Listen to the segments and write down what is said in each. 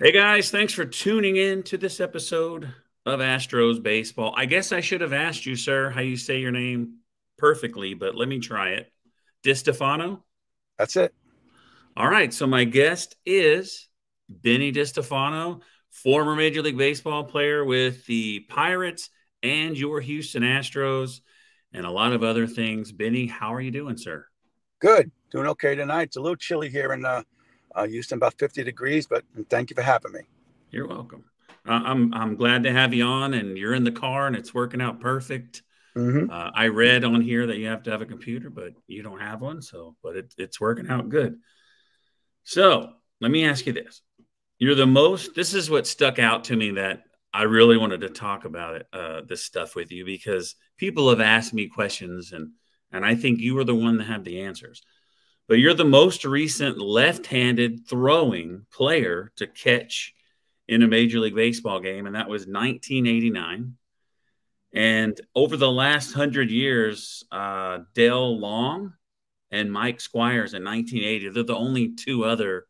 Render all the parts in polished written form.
Hey guys, thanks for tuning in to this episode of Astros Baseball. I guess I should have asked you, sir, how you say your name perfectly, but let me try it. Distefano? That's it. All right, so my guest is Benny Distefano, former Major League Baseball player with the Pirates and your Houston Astros, and a lot of other things. Benny, how are you doing, sir? Good. Doing okay tonight. It's a little chilly here in Houston, about 50 degrees, but thank you for having me. You're welcome. I'm glad to have you on, and you're in the car, and it's working out perfect. Hmm. I read on here that you have to have a computer, but you don't have one, but it's working out good. So let me ask you this: You're the most. This is what stuck out to me that I really wanted to talk about this stuff with you because people have asked me questions, and I think you were the one that had the answers. But you're the most recent left-handed throwing player to catch in a Major League Baseball game, and that was 1989. And over the last 100 years, Dale Long and Mike Squires in 1980, they're the only two other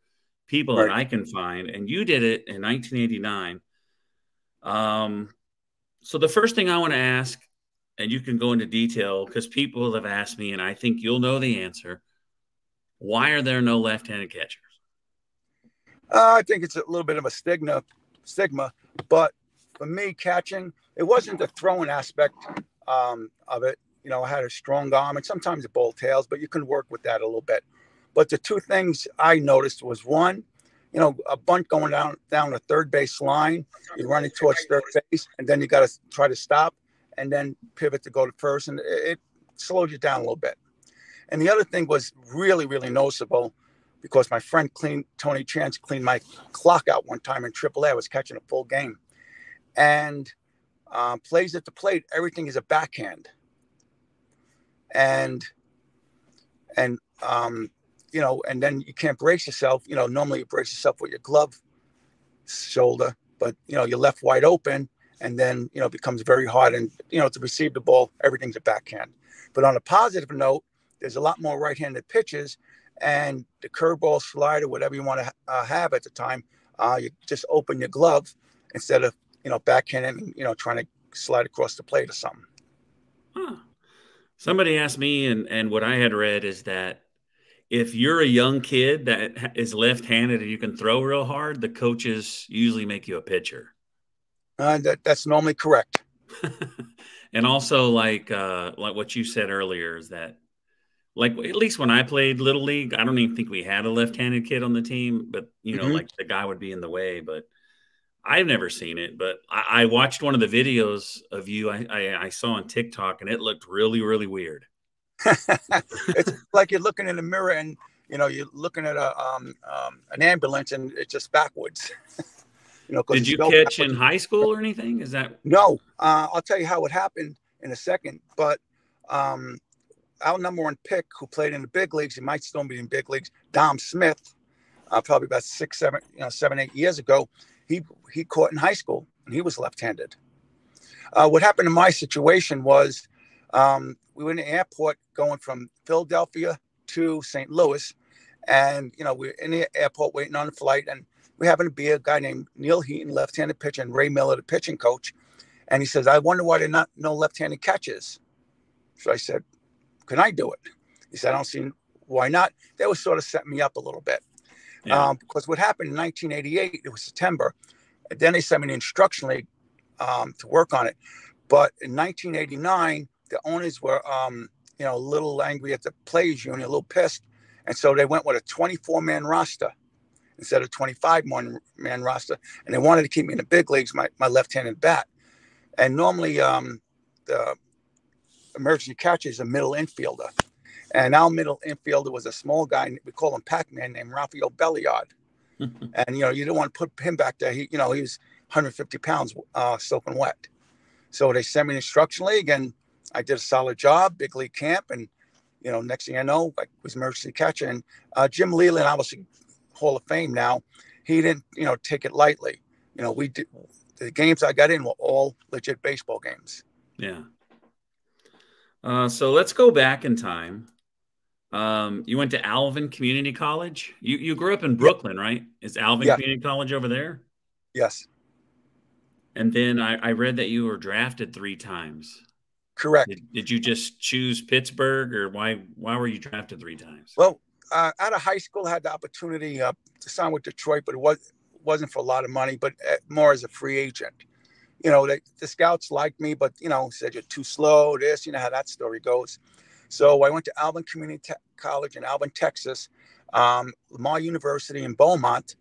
people that Right. I can find. And you did it in 1989. Um, so the first thing I want to ask, and you can go into detail because people have asked me, and I think you'll know the answer. Why are there no left-handed catchers? I think it's a little bit of a stigma, but for me, catching, it wasn't the throwing aspect of it. I had a strong arm and sometimes the ball tails, but you can work with that a little bit. But the two things I noticed was one, a bunt going down the third base line, you're running towards third base, and then you got to try to stop and then pivot to go to first, and it slows you down a little bit. And the other thing was really, really noticeable because my friend Tony Chance cleaned my clock out one time in AAA. I was catching a full game, and plays at the plate, everything is a backhand, and and and then you can't brace yourself. Normally you brace yourself with your glove shoulder, but you're left wide open, and then it becomes very hard. And to receive the ball, everything's a backhand. But on a positive note, there's a lot more right-handed pitches, and the curveball, slider, whatever you want to have at the time, you just open your glove instead of backhanding and trying to slide across the plate or something. Huh. Somebody asked me, and what I had read is that if you're a young kid that is left-handed and you can throw real hard, the coaches usually make you a pitcher. That's normally correct. And also, like what you said earlier, is that like at least when I played little league, I don't even think we had a left-handed kid on the team, but Hmm. like the guy would be in the way. But I've never seen it. But I watched one of the videos of you I saw on TikTok, and it looked really, really weird. It's like you're looking in the mirror and you're looking at an ambulance and it's just backwards. Because Did it's you spelled catch in backwards. high school or anything? Is that No, I'll tell you how it happened in a second. But um, our number one pick, who played in the big leagues, he might still be in big leagues, Dom Smith, probably about 8 years ago. He caught in high school and he was left-handed. What happened in my situation was we were in the airport going from Philadelphia to St. Louis, and we're in the airport waiting on the flight, and we happened to be a guy named Neil Heaton, left-handed pitcher, and Ray Miller, the pitching coach. And he says, "I wonder why they're not no left-handed catches." So I said, "Can I do it?" He said, "I don't see why not." They were sort of setting me up a little bit yeah? because what happened in 1988, it was September, and then they sent me an instruction league to work on it. But in 1989, the owners were, a little angry at the players union, a little pissed. And so they went with a 24-man roster instead of 25-man roster. And they wanted to keep me in the big leagues, my left-handed bat. And normally the emergency catcher is a middle infielder. And our middle infielder was a small guy, we call him Pac-Man, named Rafael Belliard. And, you don't want to put him back there. He was 150 pounds soaking wet. So they sent me an instruction league, and I did a solid job, big league camp. And, next thing I know, I was emergency catcher. And Jim Leland, obviously Hall of Fame now, he didn't, take it lightly. We did, the games I got in were all legit baseball games. Yeah. So let's go back in time. You went to Alvin Community College. You grew up in Brooklyn, right? Is Alvin Yeah. Community College over there? Yes. And then I read that you were drafted 3 times. Correct. Did you just choose Pittsburgh, or why were you drafted 3 times? Well, out of high school, I had the opportunity to sign with Detroit, but wasn't for a lot of money, but more as a free agent. The scouts liked me, but said you're too slow. This, how that story goes. So I went to Alvin Community College in Alvin, Texas, Lamar University in Beaumont.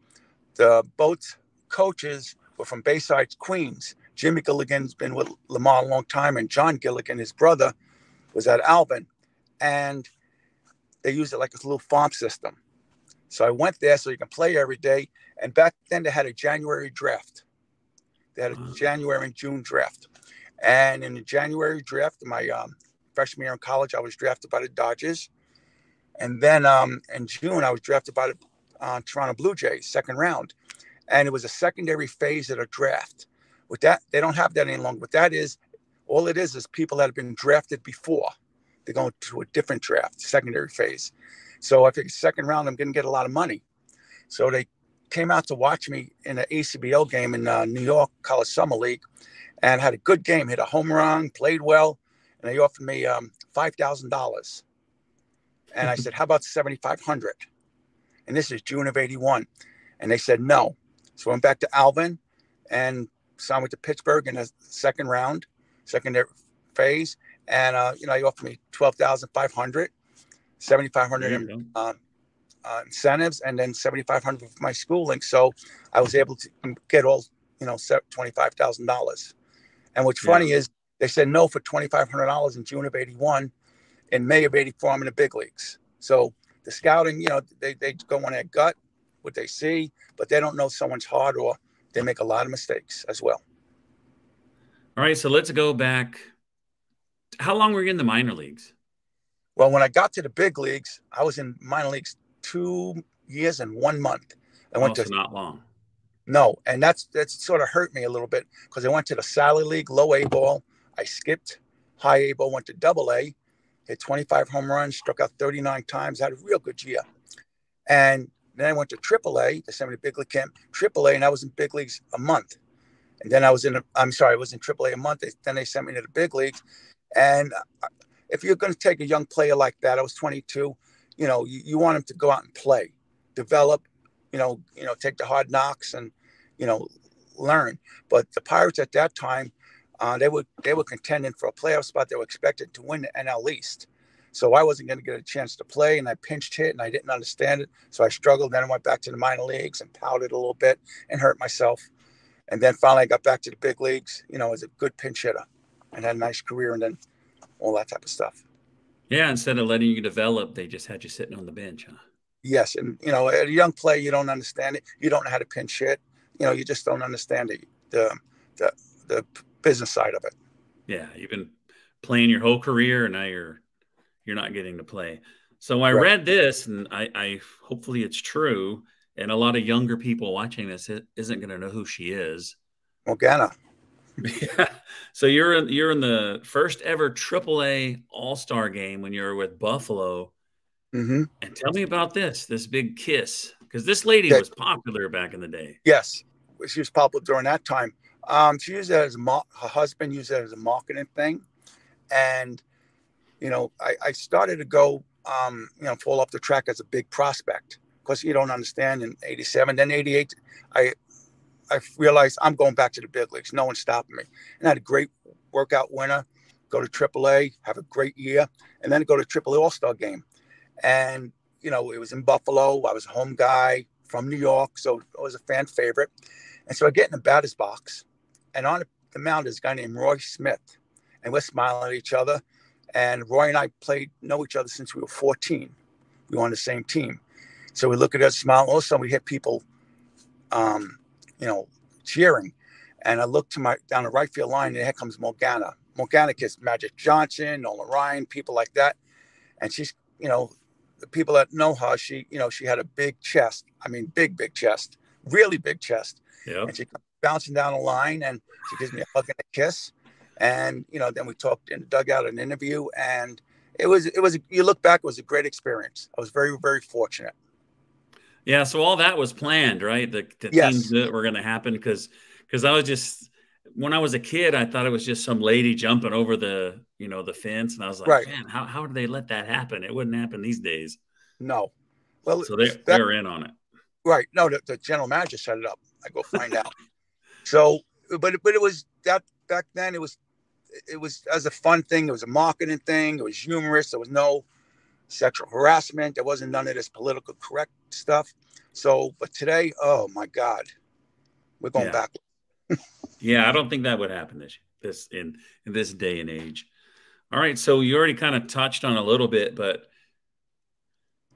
The both coaches were from Bayside, Queens. Jimmy Gilligan's been with Lamar a long time, and John Gilligan, his brother, was at Alvin, and they used it like a little farm system. So I went there so you can play every day. And back then they had a January draft. They had a January and June draft. And in the January draft, my freshman year in college, I was drafted by the Dodgers. And then in June, I was drafted by the Toronto Blue Jays, second round. And it was a secondary phase of the draft. With that, they don't have that any longer. What that is, all it is people that have been drafted before. They're going to a different draft, secondary phase. So I figured second round, I'm going to get a lot of money. So they came out to watch me in an ACBL game in New York College Summer League, and had a good game, hit a home run, played well, and they offered me $5,000. And I said, how about $7,500? And this is June of '81. And they said no. So I went back to Alvin and signed with the Pittsburgh in the second round, secondary phase. And, he offered me $12,500, $7,500 incentives, and then $7,500 for my schooling. So I was able to get all, $25,000. And what's funny is they said no for $2,500 in June of '81. In May of '84, I'm in the big leagues. So the scouting, they go on their gut, what they see, but they don't know someone's heart, or they make a lot of mistakes as well. All right, so let's go back. How long were you in the minor leagues? Well, when I got to the big leagues, I was in minor leagues 2 years and 1 month. I went to not long. No, and that's sort of hurt me a little bit, because I went to the Sally League, low A ball. I skipped high A ball, went to double A, hit 25 home runs, struck out 39 times, had a real good year. And then I went to triple A, the semi big league camp, triple A, and I was in big leagues a month. And then I was in triple A a month. Then they sent me to the big leagues. And if you're going to take a young player like that, I was 22, you want him to go out and play, develop, take the hard knocks and, learn. But the Pirates at that time, they were contending for a playoff spot. They were expected to win the NL East. So I wasn't going to get a chance to play, and I pinch hit, and I didn't understand it. So I struggled. Then I went back to the minor leagues and pouted a little bit and hurt myself. And then finally I got back to the big leagues, as a good pinch hitter, and had a nice career, and then all that type of stuff. Yeah, instead of letting you develop, they just had you sitting on the bench, huh? Yes, and at a young player, you don't understand it. You don't know how to pinch hit. You just don't understand the business side of it. Yeah, you've been playing your whole career, and now you're not getting to play. So I read this, and I hopefully it's true, and a lot of younger people watching this isn't going to know who she is. Morgana. Yeah. So you're in the first ever AAA All-Star game when you were with Buffalo. Mm-hmm. And tell me about this big kiss, because this lady was popular back in the day. Yes, she was popular during that time. She used it as her husband used it as a marketing thing, and I started to go fall off the track as a big prospect, because you don't understand. In '87, then '88, I realized I'm going back to the big leagues. No one's stopping me. And I had a great workout winter, go to AAA, have a great year, and then go to AAA All-Star game. And, it was in Buffalo. I was a home guy from New York, so I was a fan favorite. And so I get in the batter's box, and on the mound is a guy named Roy Smith. And we're smiling at each other. And Roy and I know each other since we were 14. We were on the same team. So we look at us, smile, and all of a sudden we hear people cheering. And I look down the right field line, and here comes Morgana. Morgana kissed Magic Johnson, Nolan Ryan, people like that. And she's, the people that know her, she had a big chest. I mean, big chest, really big chest. Yeah. And she comes bouncing down the line, and she gives me a hug and a kiss. And, then we talked in the dugout, an interview, and, You look back, it was a great experience. I was very, very fortunate. Yeah, so all that was planned, right? The teams Yes. that were going to happen because I was just when I was a kid, I thought it was just some lady jumping over the fence, and I was like, Right. man, how do they let that happen? It wouldn't happen these days. No. Well, So they were in on it. right. No, the general manager set it up. I go find out. So, but it was that back then. It was as a fun thing. It was a marketing thing. It was humorous. There was no sexual harassment. There wasn't none of this political correct stuff. So, but today, oh my God, we're going back. Yeah, I don't think that would happen in this day and age. All right, so you already kind of touched on a little bit, but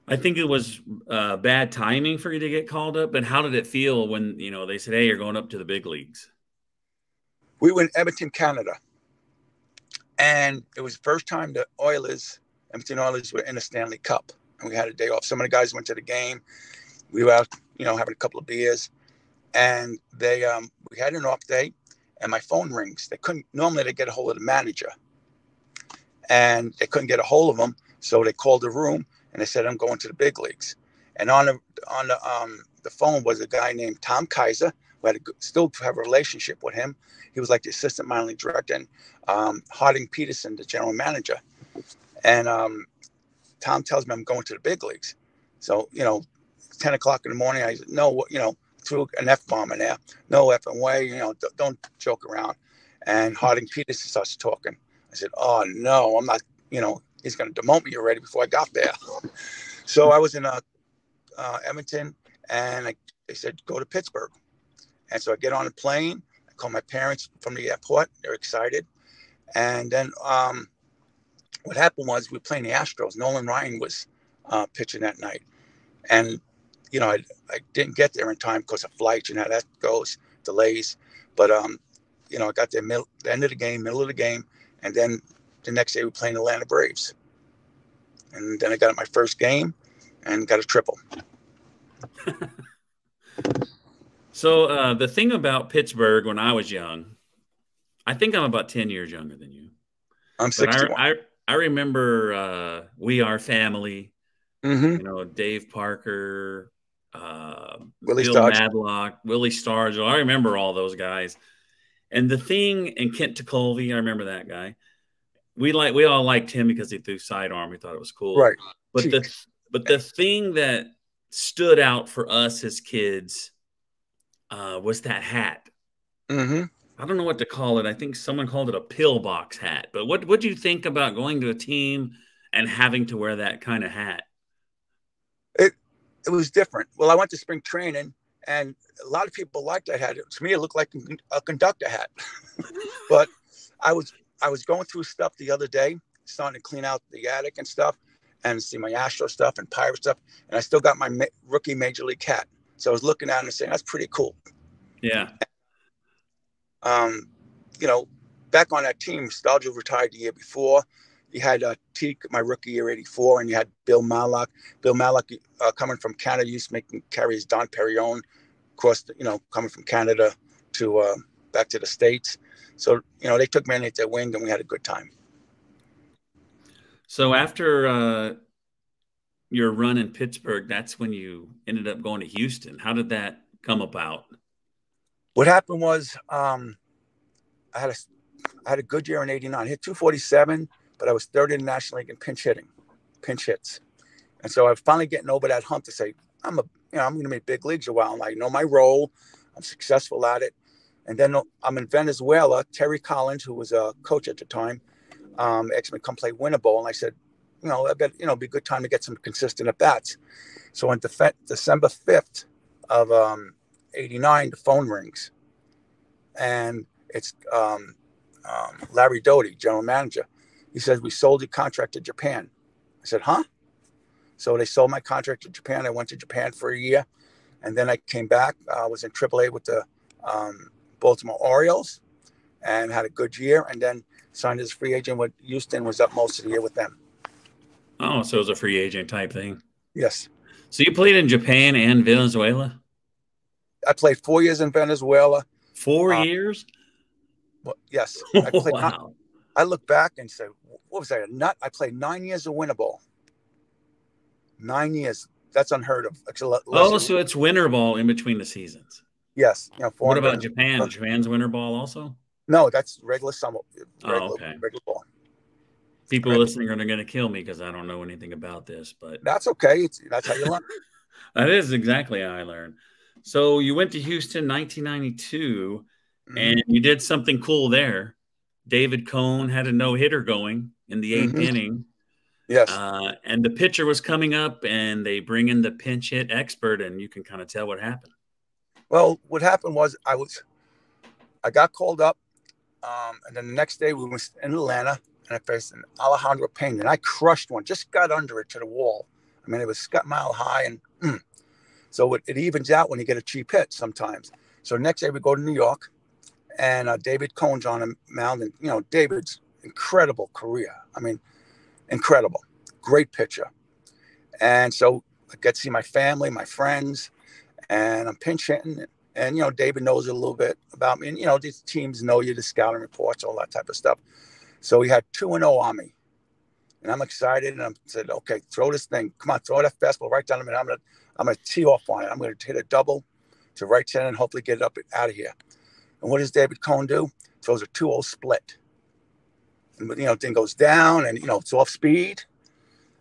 I think it was bad timing for you to get called up. But how did it feel when they said, "Hey, you're going up to the big leagues"? We were in Edmonton, Canada, and it was the first time the Edmonton Oilers were in a Stanley Cup, and we had a day off. Some of the guys went to the game. We were out, having a couple of beers, and we had an off day, and my phone rings. Normally they get a hold of the manager, and they couldn't get a hold of him, so they called the room and they said, "I'm going to the big leagues." And on the phone was a guy named Tom Kaiser, who still have a relationship with him. He was like the assistant minor league director, and Harding Peterson, the general manager. And Tom tells me I'm going to the big leagues. So 10 o'clock in the morning, I said, "No, threw an F-bomb in there. No effing way, don't joke around." And Harding Peterson starts talking. I said, "Oh no, I'm not, he's going to demote me already before I got there." So I was in Edmonton, and they said, "Go to Pittsburgh." And so I get on a plane. I call my parents from the airport. They're excited. And then what happened was we were playing the Astros. Nolan Ryan was pitching that night. And, I didn't get there in time because of flights, that goes, delays. But, I got there the end of the game, middle of the game. And then the next day we were playing the Atlanta Braves. And then I got my first game and got a triple. So the thing about Pittsburgh when I was young, I think I'm about 10 years younger than you. I'm 61. I remember We Are Family, Mm-hmm. Dave Parker, Willie Bill Stargell. Madlock, Willie Stargell. I remember all those guys. And the thing, and Kent Tekulve, I remember that guy. We all liked him because he threw sidearm. We thought it was cool. Right. But the thing that stood out for us as kids was that hat. Mm-hmm. I don't know what to call it. I think someone called it a pillbox hat. But what do you think about going to a team and having to wear that kind of hat? It was different. Well, I went to spring training, and a lot of people liked that hat. To me, it looked like a conductor hat. But I was going through stuff the other day, starting to clean out the attic and stuff, and see my Astro stuff and Pirate stuff, and I still got my rookie major league hat. So I was looking at it and saying, "That's pretty cool." Yeah. Back on that team, Stargell retired the year before. You had Teak, my rookie year, 84, and you had Bill Mallock. Bill Mallock, coming from Canada, used to carry his Don Perignon across, coming from Canada to back to the States. So, they took me underneath their wing, and we had a good time. So after your run in Pittsburgh, that's when you ended up going to Houston. How did that come about? What happened was I had a good year in '89. I hit 247, but I was third in the National League in pinch hits. And so I was finally getting over that hump to say, I'm going to make big leagues a while. And I know my role. I'm successful at it. And then I'm in Venezuela. Terry Collins, who was a coach at the time, asked me to come play Winter Bowl. And I said, I bet, it'd be a good time to get some consistent at bats. So on December 5th of '89, the phone rings. And it's Larry Doty, general manager. He says, "We sold your contract to Japan." I said, "Huh?" So they sold my contract to Japan. I went to Japan for a year, and then I came back. I was in AAA with the Baltimore Orioles and had a good year, and then signed as a free agent with Houston, was up most of the year with them. Oh, so it was a free agent type thing. Yes. So you played in Japan and Venezuela? I played 4 years in Venezuela. 4 years? Yes. Wow. I look back and say, what was that? A nut? I played 9 years of winter ball. 9 years. That's unheard of. Oh, so it's winter ball in between the seasons. Yes. What about Japan? Japan's winter ball also? No, that's regular summer. Okay. Regular ball. People listening are going to kill me because I don't know anything about this, but that's okay. That's how you learn. That is exactly how I learned. So you went to Houston 1992, and you did something cool there. David Cone had a no-hitter going in the 8th inning. Yes. And the pitcher was coming up, and they bring in the pinch hit expert, and you can kind of tell what happened. Well, what happened was I got called up, and then the next day we were in Atlanta, and I faced an Alejandro Pena, and I crushed one, just got under it to the wall. I mean, it was a mile high, and so it evens out when you get a cheap hit sometimes. So next day we go to New York, and David Cone's on a mound, and David's incredible career. I mean, incredible, great pitcher. And so I get to see my family, my friends, and I'm pinch hitting. And David knows a little bit about me. And these teams know you, the scouting reports, all that type of stuff. So he had 2-0 on me, and I'm excited. And I said, "Okay, throw this thing. Come on, throw that fastball right down the middle. I'm gonna tee off on it. I'm gonna hit a double to right center and hopefully get it up out of here." And what does David Cone do? Throws a 2-0 split. And thing goes down, and it's off speed,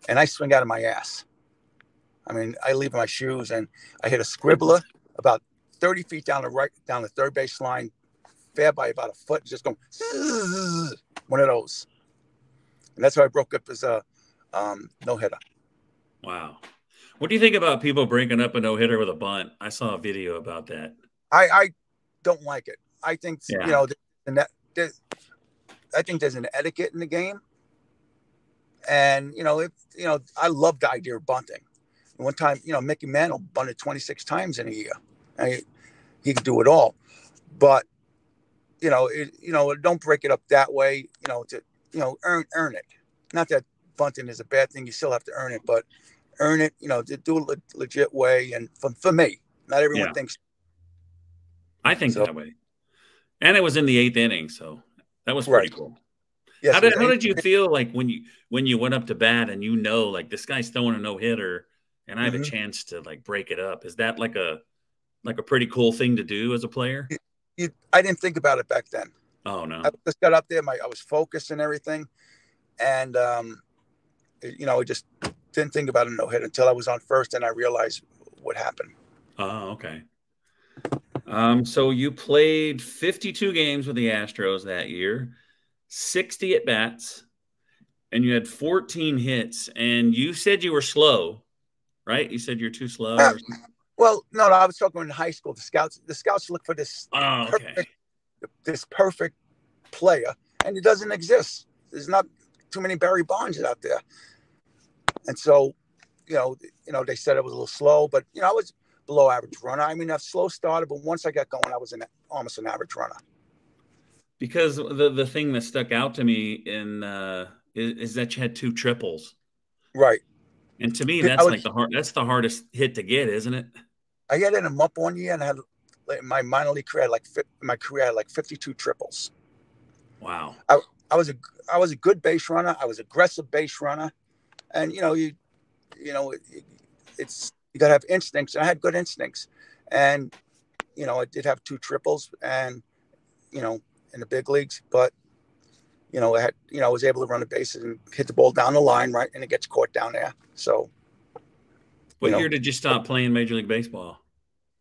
and I swing out of my ass. I mean, I leave my shoes, and I hit a scribbler about 30 feet down the third base line, fair by about a foot, just going one of those. And that's how I broke up as a no-hitter. Wow. What do you think about people breaking up a no-hitter with a bunt? I saw a video about that. I don't like it. I think, yeah. I think there's an etiquette in the game. And, I love the idea of bunting. And one time, Mickey Mantle bunted 26 times in a year. He could do it all. But, don't break it up that way, to, earn it. Not that bunting is a bad thing. You still have to earn it, but earn it, to do it a legit way. And for me, not everyone thinks. I think that way. And it was in the 8th inning, so that was pretty cool. Yes, how did you feel like when you went up to bat and like this guy's throwing a no-hitter and I have a chance to like break it up? Is that like a pretty cool thing to do as a player? I didn't think about it back then. Oh no. I just got up there, I was focused and everything. And I just didn't think about a no-hit until I was on first and I realized what happened. Oh, okay. So you played 52 games with the Astros that year, 60 at bats, and you had 14 hits. And you said you were slow, right? You said you're too slow. Well, no, I was talking in high school. The scouts look for this perfect player, and it doesn't exist. There's not too many Barry Bonds out there. And so, they said I was a little slow, but I was below average runner. I mean, I've slow started, but once I got going, I was almost an average runner. Because the thing that stuck out to me is that you had 2 triples, right? And to me, that's the hardest hit to get, isn't it? I had him up one year, and I had my minor league career had like 52 triples. Wow! I was a good base runner. I was aggressive base runner, and it's. You got to have instincts. And I had good instincts. And, I did have 2 triples and, in the big leagues, but, I was able to run the bases and hit the ball down the line, right? And it gets caught down there. So. What year did you stop playing Major League Baseball?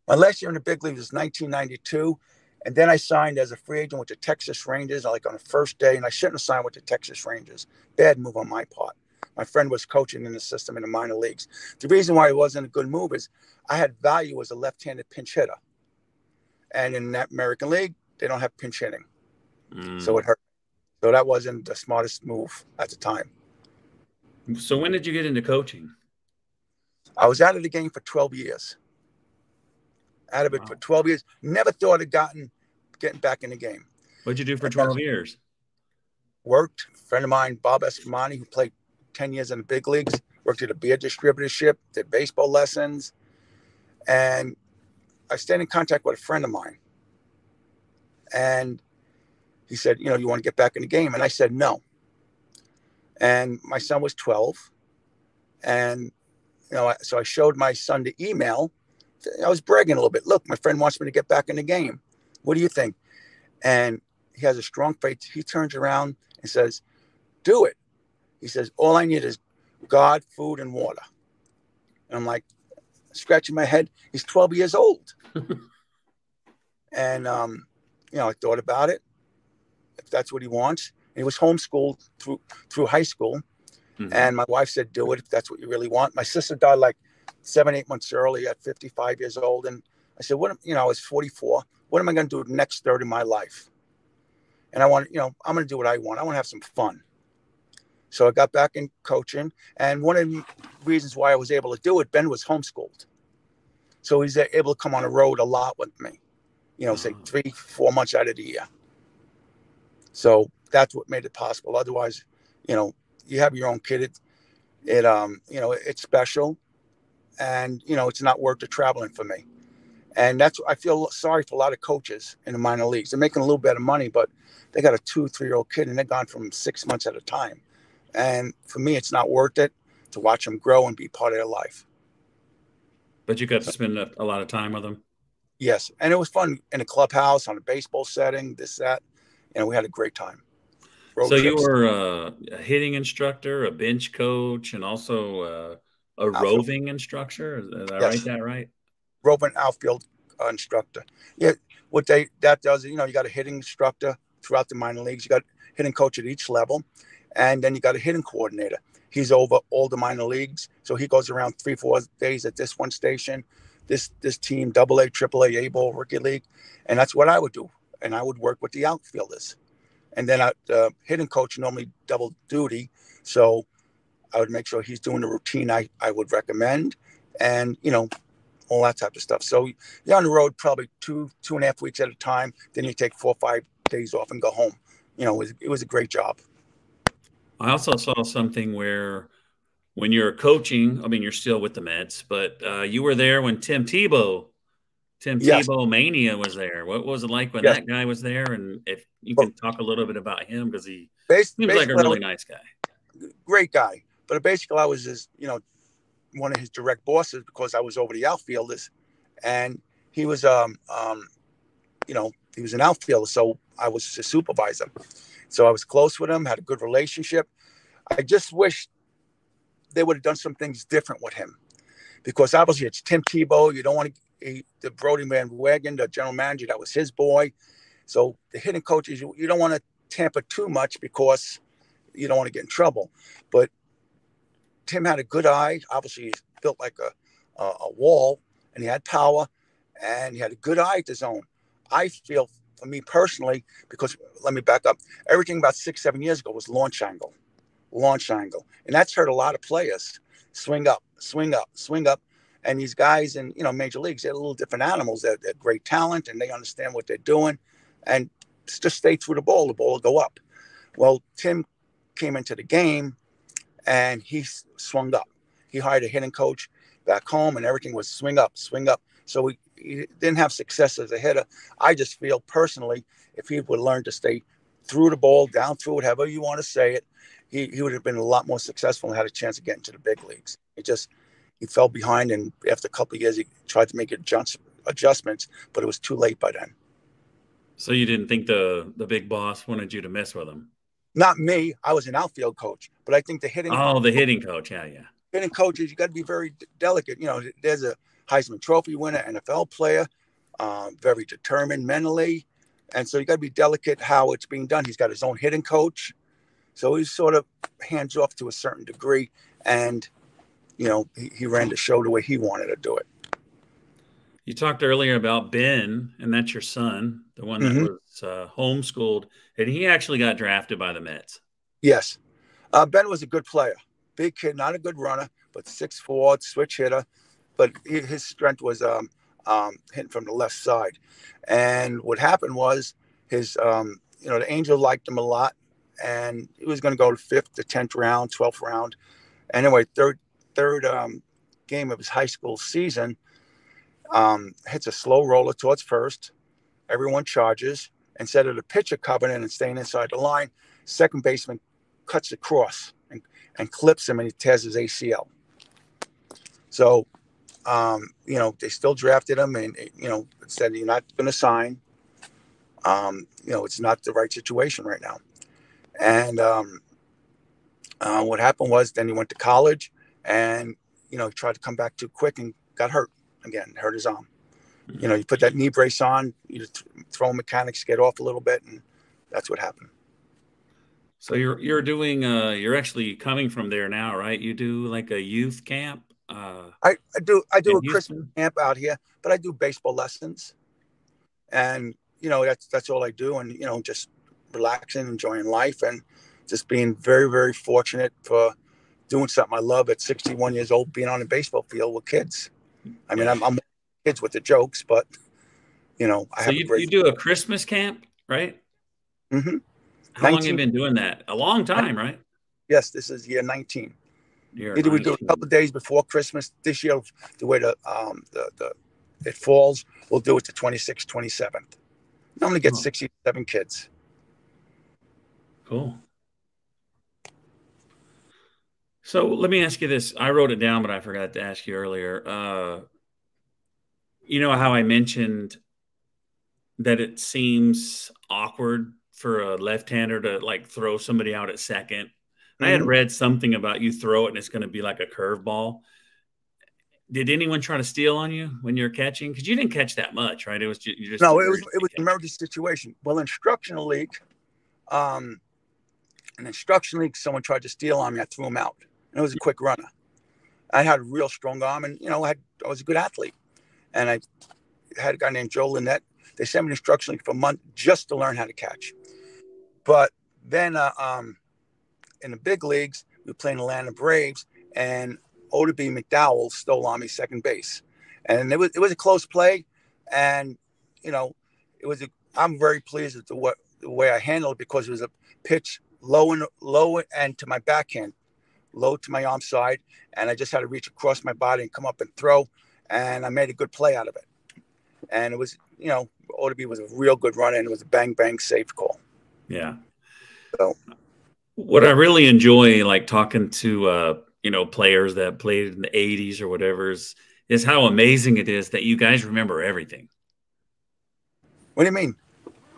My last year in the big league was 1992. And then I signed as a free agent with the Texas Rangers, like on the first day. And I shouldn't have signed with the Texas Rangers. Bad move on my part. My friend was coaching in the system in the minor leagues. The reason why it wasn't a good move is I had value as a left-handed pinch hitter. And in that American League, they don't have pinch hitting. So it hurt. So that wasn't the smartest move at the time. So when did you get into coaching? I was out of the game for 12 years. Out of it for 12 years. Never thought of getting back in the game. What'd you do for 12 years? Worked. A friend of mine, Bob Escamani, who played 10 years in the big leagues, worked at a beer distributorship, did baseball lessons. And I stayed in contact with a friend of mine. And he said, you want to get back in the game? And I said, no. And my son was 12. And, so I showed my son the email. I was bragging a little bit. Look, my friend wants me to get back in the game. What do you think? And he has a strong faith. He turns around and says, do it. He says, all I need is God, food, and water. And I'm like, scratching my head. He's 12 years old. And, I thought about it. If that's what he wants. And he was homeschooled through high school. Mm-hmm. And my wife said, do it if that's what you really want. My sister died like 7-8 months early at 55 years old. And I said, I was 44. What am I going to do the next third of my life? And I want, I'm going to do what I want. I want to have some fun. So I got back in coaching. And one of the reasons why I was able to do it, Ben was homeschooled. So he's able to come on the road a lot with me, say 3-4 months out of the year. So that's what made it possible. Otherwise, you have your own kid. It's special. And, it's not worth the traveling for me. And I feel sorry for a lot of coaches in the minor leagues. They're making a little bit of money, but they got a 2-3-year-old kid and they're gone from 6 months at a time. And for me, it's not worth it to watch them grow and be part of their life. But you got to spend a lot of time with them? Yes. And it was fun in a clubhouse, on a baseball setting, this, that. We had a great time. So you were a hitting instructor, a bench coach, and also a roving instructor. Did I write that right? Roving outfield instructor. Yeah. What that does is, you got a hitting instructor throughout the minor leagues. You got a hitting coach at each level. And then you got a hitting coordinator. He's over all the minor leagues. So he goes around 3-4 days at this one station, this team, AA, AAA, A-ball, rookie league. And that's what I would do. And I would work with the outfielders. And then the hitting coach normally double duty. So I would make sure he's doing the routine I would recommend and, all that type of stuff. So you're on the road probably 2.5 weeks at a time. Then you take 4 or 5 days off and go home. It was a great job. I also saw something where when you're coaching, I mean, you're still with the Mets, but you were there when Tim Tebow Mania was there. What was it like when that guy was there? And if you can talk a little bit about him, because he seems like a really nice guy. Great guy. But basically I was his, one of his direct bosses because I was over the outfielders. And he was, he was an outfielder. So I was his supervisor. So I was close with him, had a good relationship. I just wish they would have done some things different with him. Because obviously it's Tim Tebow. You don't want to the Brody Van Wagen, the general manager, that was his boy. So the hitting coaches, you don't want to tamper too much because you don't want to get in trouble. But Tim had a good eye. Obviously, he's built like a wall, and he had power, and he had a good eye at the zone. I feel, for me personally, because let me back up, everything about 6-7 years ago was launch angle. And that's hurt a lot of players. Swing up. And these guys in, major leagues, they're little different animals. They're great talent, and they understand what they're doing. And just stay through the ball will go up. Well, Tim came into the game, and he swung up. He hired a hitting coach back home, and everything was swing up. So he didn't have success as a hitter. I just feel personally, if he would learn to stay through the ball, down through it, however you want to say it, he would have been a lot more successful and had a chance of getting to the big leagues. He fell behind, and after a couple of years, he tried to make adjustments, but it was too late by then. So you didn't think the big boss wanted you to mess with him? Not me. I was an outfield coach, but I think the hitting. Oh, the hitting coach. Yeah. Hitting coaches, you got to be very delicate. There's a Heisman Trophy winner, NFL player, very determined mentally. And so you got to be delicate how it's being done. He's got his own hitting coach. So he's sort of hands off to a certain degree. And, he ran the show the way he wanted to do it. You talked earlier about Ben, and that's your son, the one that was homeschooled, and he actually got drafted by the Mets. Yes. Ben was a good player. Big kid, not a good runner, but 6'4", switch hitter. But his strength was hitting from the left side. And what happened was his, the Angel liked him a lot, and he was going to go to 5th to 10th round, 12th round. Anyway, third game of his high school season, hits a slow roller towards first. Everyone charges, instead of the pitcher coming in and staying inside the line, second baseman cuts across and clips him, and he tears his ACL. So, they still drafted him, and, said, you're not going to sign. It's not the right situation right now. And what happened was then he went to college, and, he tried to come back too quick and got hurt again, hurt his arm. You put that knee brace on, you throw mechanics, get off a little bit, and that's what happened. So you're doing you're actually coming from there now, right? You do like a youth camp. I do a Christmas camp out here, but I do baseball lessons, and that's all I do, and just relaxing, enjoying life, and just being very, very fortunate for doing something I love at 61 years old, being on a baseball field with kids. I mean, I'm kids with the jokes, but you do a Christmas camp, right? Mm-hmm. How long have you been doing that? A long time, right? Yes, this is year 19. Either we do it a couple of days before Christmas. This year, the way it falls, we'll do it the 26th, 27th. Normally get 67 kids. Cool. So let me ask you this. I wrote it down, but I forgot to ask you earlier. You know how I mentioned that it seems awkward for a left-hander to like throw somebody out at second. Mm-hmm. I had read something about you throw it and it's going to be like a curveball. Did anyone try to steal on you when you're catching? Because you didn't catch that much, right? It was just no. It was an emergency situation. Well, instructional league, someone tried to steal on me. I threw him out, and it was a quick runner. I had a real strong arm, and I was a good athlete, and I had a guy named Joe Lynette. They sent me instructional league for a month just to learn how to catch. But then in the big leagues, we were playing Atlanta Braves, and Odeby McDowell stole on me second base. And it was a close play. And, I'm very pleased with the way I handled it, because it was a pitch low and to my backhand, low to my arm side. And I just had to reach across my body and come up and throw. And I made a good play out of it. And it was, Odeby was a real good runner, and it was a bang, bang, safe call. Yeah. So what I really enjoy, like talking to, players that played in the 80s or whatever, is how amazing it is that you guys remember everything. What do you mean?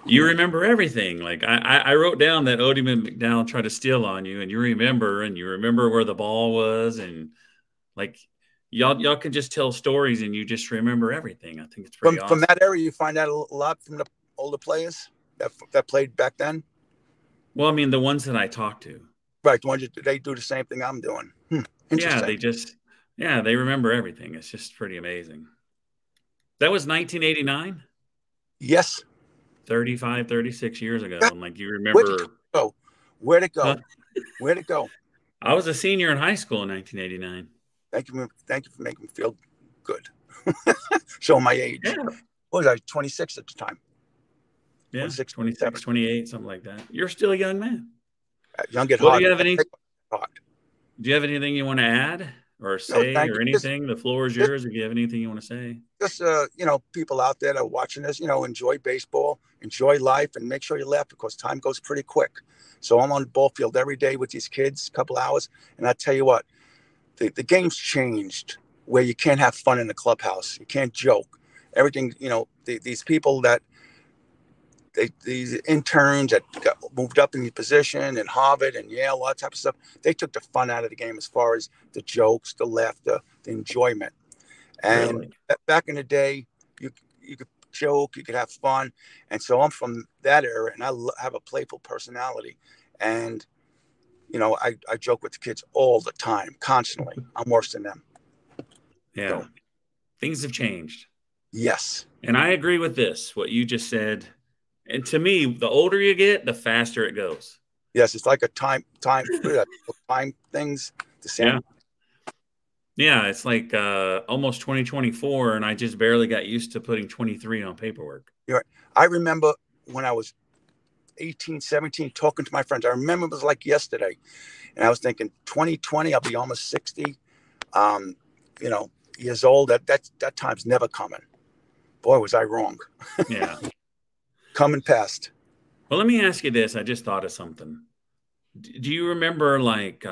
You remember everything. Like I wrote down that Odeby McDowell tried to steal on you, and you remember where the ball was, and like y'all can just tell stories and you just remember everything. I think it's pretty awesome. From that area, you find out a lot from the older players that played back then. Well, I mean, the ones that I talked to. Right, the ones they do the same thing I'm doing. Interesting. They remember everything. It's just pretty amazing. That was 1989? Yes. 36 years ago. And like you remember. Where'd it go? Huh? Where'd it go? I was a senior in high school in 1989. Thank you for making me feel good. Showing my age. Yeah. What was I, 26 at the time? Yeah, 26, 28, something like that. You're still a young man. Young at heart. Do you have anything you want to add or say or anything? The floor is yours if you have anything you want to say. Just, people out there that are watching this, enjoy baseball, enjoy life, and make sure you laugh, because time goes pretty quick. So I'm on the ball field every day with these kids, a couple hours. And I tell you what, the game's changed where you can't have fun in the clubhouse. You can't joke. Everything, these people that, these interns that got moved up in the position in Harvard and Yale, all that type of stuff, they took the fun out of the game as far as the jokes, the laughter, the enjoyment. And really? Back in the day, you could joke, you could have fun. And so I'm from that era, and I have a playful personality. And, I joke with the kids all the time, constantly. I'm worse than them. Yeah. So, things have changed. Yes. And I agree with this, what you just said. And to me, the older you get, the faster it goes. Yes, it's like a time things the same. Yeah, it's like almost 2024, and I just barely got used to putting 23 on paperwork. Right. I remember when I was 18, 17, talking to my friends. I remember it was like yesterday. And I was thinking, 2020, I'll be almost 60, years old. That time's never coming. Boy, was I wrong. Yeah. come and passed. Well, let me ask you this. I just thought of something. Do you remember like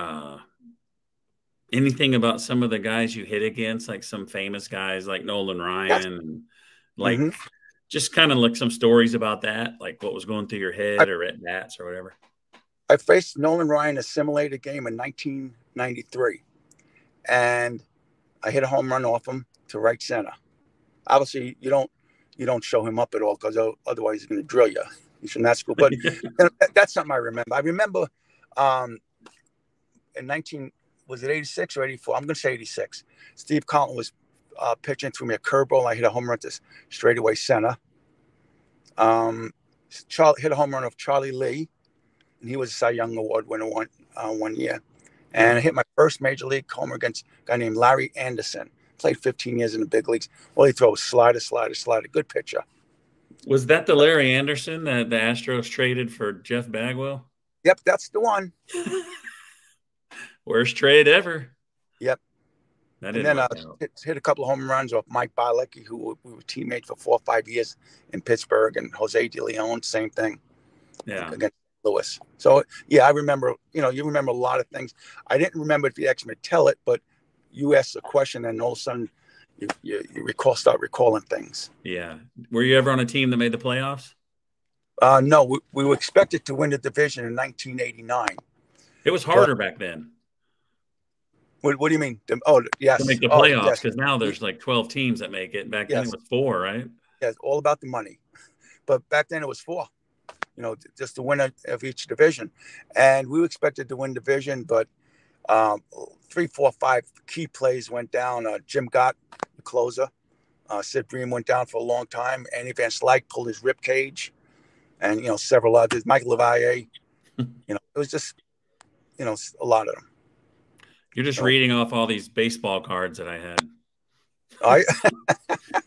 anything about some of the guys you hit against, like some famous guys like Nolan Ryan, Yes. and like just kind of like some stories about that, like what was going through your head or at bats or whatever? I faced Nolan Ryan a simulated game in 1993, and I hit a home run off him to right center. Obviously, you don't show him up at all because otherwise he's going to drill you. He's from that school, but that's something I remember. I remember in 86 or 84? I'm going to say 86. Steve Collin was pitching through me a curveball. I hit a home run to straightaway center. Charlie hit a home run of Charlie Lee, and he was a Cy Young Award winner one year. And I hit my first major league homer against a guy named Larry Anderson. Played 15 years in the big leagues. All he throws slider. Good pitcher. Was that the Larry Anderson that the Astros traded for Jeff Bagwell? Yep, that's the one. Worst trade ever. Yep. And then hit a couple of home runs off Mike Bialecki, who we were teammates for 4 or 5 years in Pittsburgh, and Jose De Leon, same thing. Yeah. Against Lewis. So, yeah, I remember, you remember a lot of things. I didn't remember if you asked me to tell it, but you asked a question and all of a sudden you start recalling things. Yeah. Were you ever on a team that made the playoffs? No, we were expected to win the division in 1989. It was harder back then. What do you mean? Oh, yes. To make the playoffs, because now there's like 12 teams that make it. Back then it was 4, right? Yeah, it's all about the money. But back then it was 4, just the winner of each division. And we were expected to win division, but 3, 4, 5 key plays went down. Jim Gott, the closer. Sid Bream went down for a long time. Andy Van Slyke pulled his rib cage. And, several others. Michael Levalle. It was just, a lot of them. You're just reading off all these baseball cards that I had.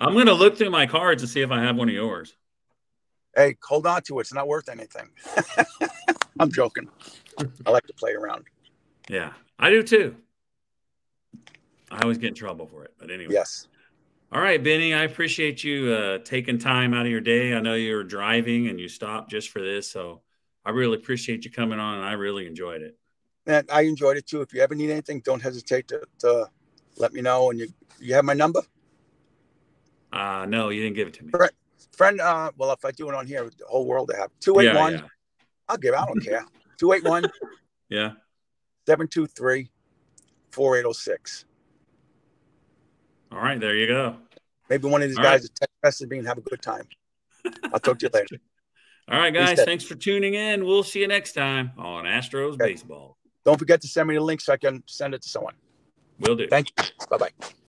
I'm going to look through my cards and see if I have one of yours. Hey, hold on to it. It's not worth anything. I'm joking. I like to play around. Yeah, I do too. I always get in trouble for it. But anyway. Yes. All right, Benny, I appreciate you taking time out of your day. I know you were driving and you stopped just for this. So I really appreciate you coming on, and I really enjoyed it. And I enjoyed it too. If you ever need anything, don't hesitate to let me know. And you have my number? No, you didn't give it to me. Friend, well, if I do it on here, the whole world I have 281. Yeah. I'll give it. I don't care. 281. Yeah. 723-4806. All right, there you go. Maybe one of these guys will text message me and have a good time. I'll talk to you later. All right, guys. Thanks for tuning in. We'll see you next time on Astros Baseball. Don't forget to send me the link so I can send it to someone. Will do. Thank you. Bye-bye.